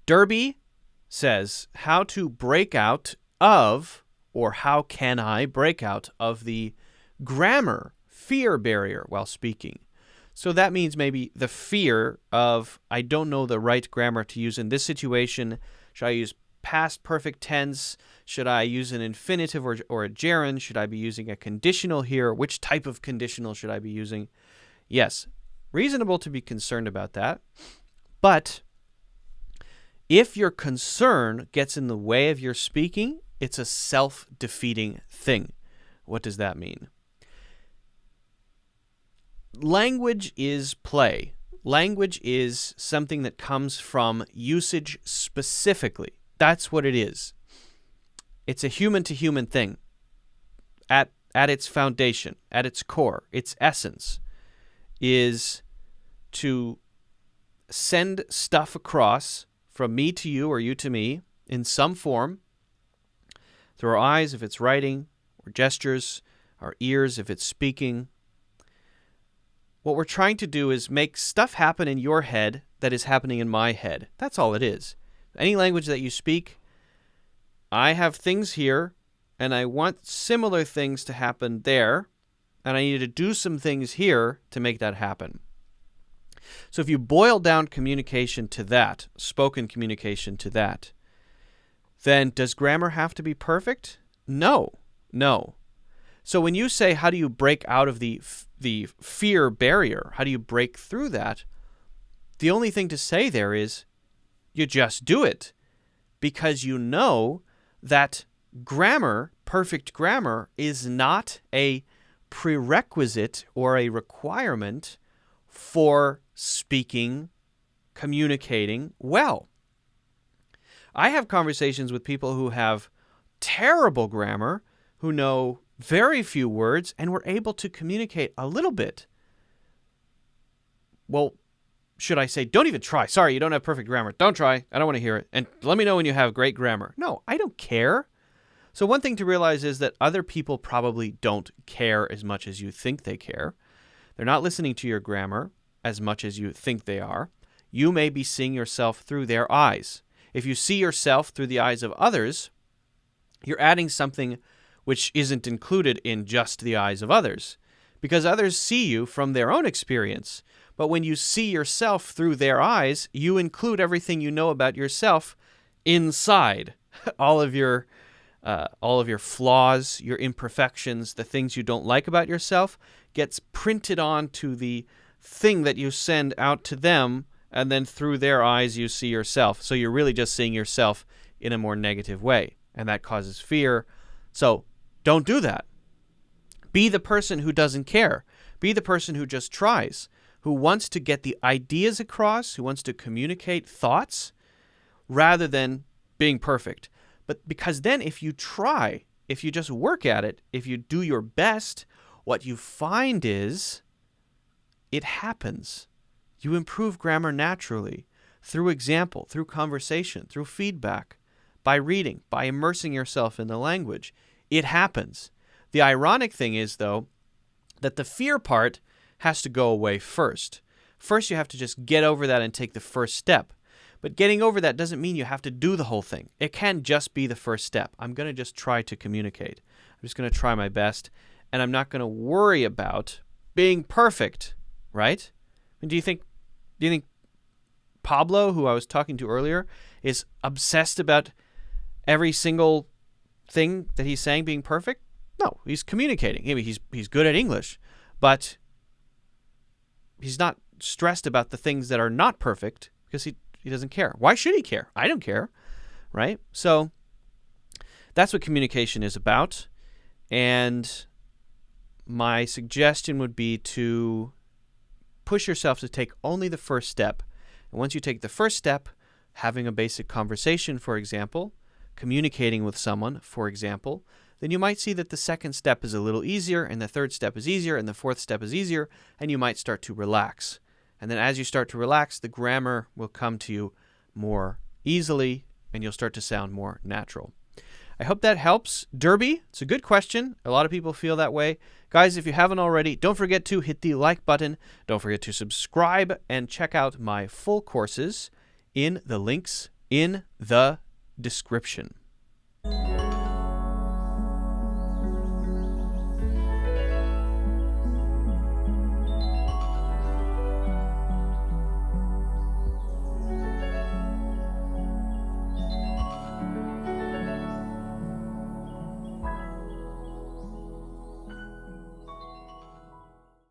Derby says, how to break out of, or how can I break out of the grammar fear barrier while speaking? So that means maybe the fear of, I don't know the right grammar to use in this situation. Should I use past perfect tense? Should I use an infinitive or a gerund? Should I be using a conditional here? Which type of conditional should I be using? Yes, reasonable to be concerned about that. But if your concern gets in the way of your speaking, it's a self-defeating thing. What does that mean? Language is play. Language is something that comes from usage specifically. That's what it is. It's a human-to-human thing. At its foundation, at its core, its essence is to send stuff across from me to you or you to me in some form, through our eyes if it's writing, or gestures, our ears if it's speaking. What we're trying to do is make stuff happen in your head that is happening in my head. That's all it is. Any language that you speak, I have things here, and I want similar things to happen there, and I need to do some things here to make that happen. So if you boil down communication to that, spoken communication to that, then does grammar have to be perfect? No. So when you say, how do you break out of the fear barrier? How do you break through that? The only thing to say there is you just do it, because you know that grammar, perfect grammar, is not a prerequisite or a requirement for speaking, communicating well. I have conversations with people who have terrible grammar, who know very few words, and were able to communicate a little bit. Well, should I say, don't even try. Sorry, you don't have perfect grammar. Don't try. I don't want to hear it. And let me know when you have great grammar. No, I don't care. So one thing to realize is that other people probably don't care as much as you think they care. They're not listening to your grammar as much as you think they are. You may be seeing yourself through their eyes. If you see yourself through the eyes of others, you're adding something which isn't included in just the eyes of others, because others see you from their own experience. But when you see yourself through their eyes, you include everything you know about yourself inside. all of your flaws, your imperfections, the things you don't like about yourself gets printed onto the thing that you send out to them, and then through their eyes you see yourself. So you're really just seeing yourself in a more negative way, and that causes fear. So don't do that. Be the person who doesn't care. Be the person who just tries, who wants to get the ideas across, who wants to communicate thoughts, rather than being perfect. But because then if you try, if you just work at it, if you do your best, what you find is it happens. You improve grammar naturally through example, through conversation, through feedback, by reading, by immersing yourself in the language. It happens. The ironic thing is, though, that the fear part has to go away first. First, you have to just get over that and take the first step. But getting over that doesn't mean you have to do the whole thing. It can just be the first step. I'm going to just try to communicate. I'm just going to try my best, and I'm not going to worry about being perfect, right? And do you think Pablo, who I was talking to earlier, is obsessed about every single thing that he's saying being perfect? No, he's communicating. Maybe he's good at English, but he's not stressed about the things that are not perfect because he doesn't care. Why should he care? I don't care, right? So that's what communication is about. And my suggestion would be to push yourself to take only the first step. And once you take the first step, having a basic conversation, for example, communicating with someone, for example, then you might see that the second step is a little easier, and the third step is easier, and the fourth step is easier, and you might start to relax. And then as you start to relax, the grammar will come to you more easily, and you'll start to sound more natural. I hope that helps. Derby, it's a good question. A lot of people feel that way. Guys, if you haven't already, don't forget to hit the like button. Don't forget to subscribe and check out my full courses in the links in the description.